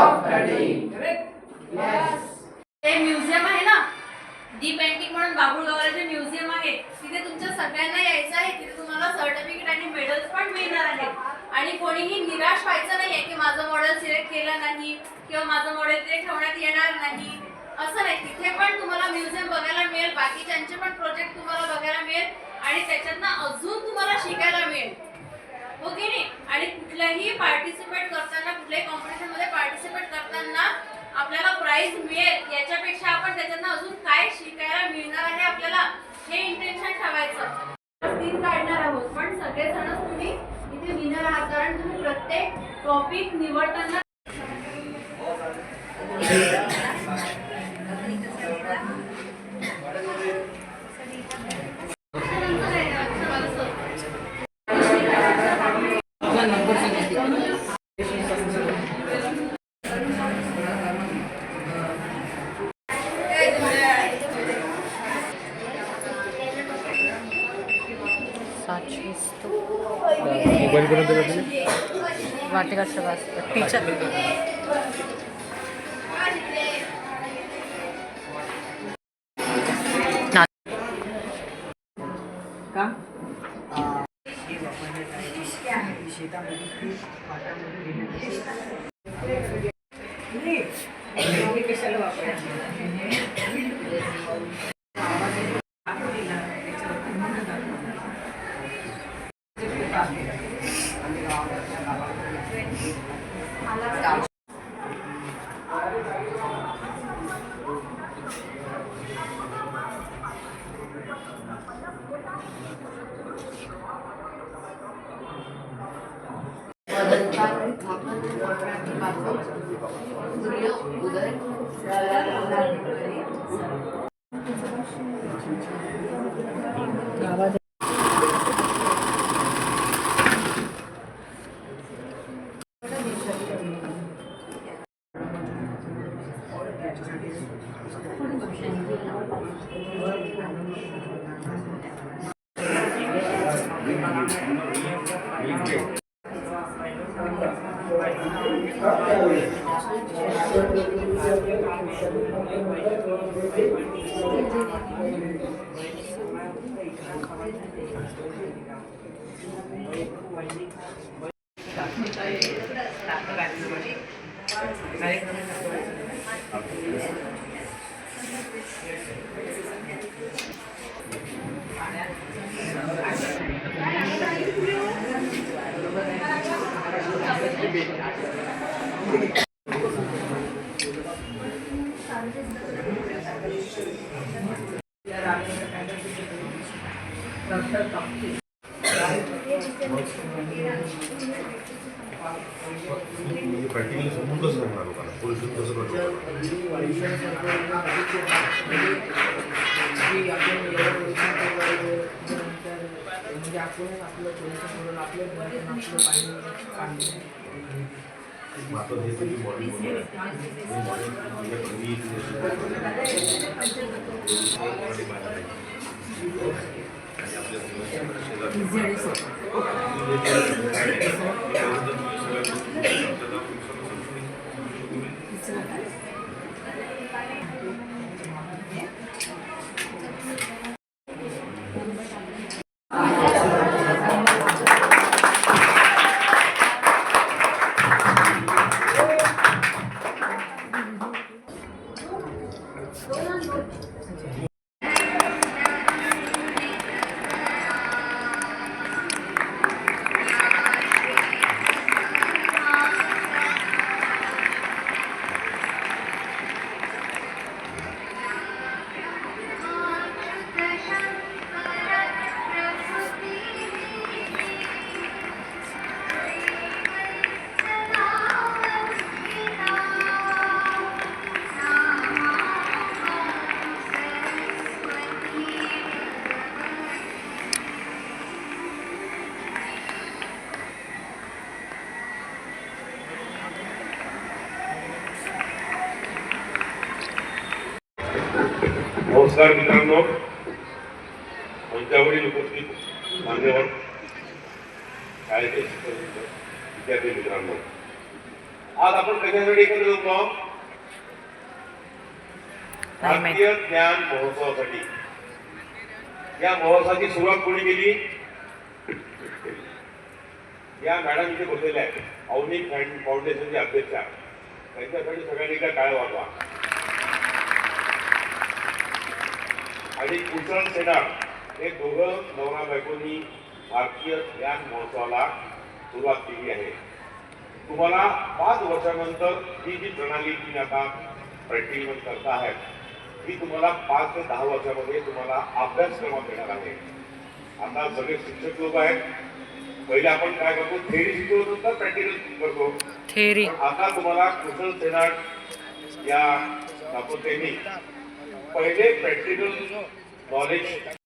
of studying. Yes. हे museum आहे ना, दी पेंटिंग म्हणून बाबुळगावला जे म्युझियम आहे तिथे तुमच्या सगळ्यांना यायचं आहे. तिथे तुम्हाला सर्टिफिकेट आणि मेडल्स पण मिळणार आहेत आणि कोणीही निराश व्हायचं नाहीये की माझं मॉडेल सिलेक्ट केलं नाही किंवा माझं मॉडेल ते ठेवण्यात येणार नाही, असं नाही. तिथे पण तुम्हाला म्युझियम बघायला मिळेल, बाकीच्यांचे पण प्रोजेक्ट तुम्हाला बघायला मिळेल आणि त्याच्यातनं अजून तुम्हाला शिकायला मिळेल, हो की नाही. आणि कुठल्याही पार्टिसिपेट करताना, कुठल्याही कॉम्पिटिशन मध्ये पार्टिसिपेट करताना आपल्याला प्राइज मिळेल याच्यापेक्षा आपण त्याच्यातनं अजून काय शिकायला मिळणार आहे आपल्याला हे इंटेन्शन ठेवायचं. दिन काढणार आहोत पण सगळेजण तुम्ही इथे विनर आहात, कारण तुम्ही प्रत्येक टॉपिक निवडताना मोबाईल करून दिला वाटिका श्रवास टीचर का कशाला वापरायचं प्रॅक्टिकली समजून कसं करणार लोकांना, पोल्युशन कसं करणार, म्हणजे आपण आपलं पोल्युशन करून आपलं पाणी आता हे सगळी बॉडी नमस्कार मित्रांनो, मंचावरील उपस्थित मान्यवर शाळेचे विद्यार्थी मित्रांनो, आज आपण कशासाठी एकत्र जमलो? नाही माहित. भारतीय ज्ञान महोत्सवासाठी. या महोत्सवाची सुरुवात कोणी केली? या मॅडम इथे बसलेल्या आहेत, अवनी फाउंडेशनचे अध्यक्षा. त्यांच्यासाठी सगळ्यांनी एकदा टाळ्या वाजवा. आणि कुशल सेनार हे दोघं नवरा बायकोनी भारतीय ज्ञान महोत्सवाला सुरुवात केली आहे. तुम्हाला 5 वर्षानंतर ही जी प्रणाली तुम्ही आता प्रॅक्टिकल करता आहात ही तुम्हाला 5 ते 10 वर्षामध्ये तुम्हाला अभ्यासक्रमात येणार आहे. आता सगळे शिक्षक लोक आहेत. पहिले आपण काय करतो, थेअरी शिकवतो तर प्रॅक्टिकल करतो. थेअरी. पण आता तुम्हाला कुशल सेनार या दाखवतेनी पहिले प्रॅक्टिकल नॉलेज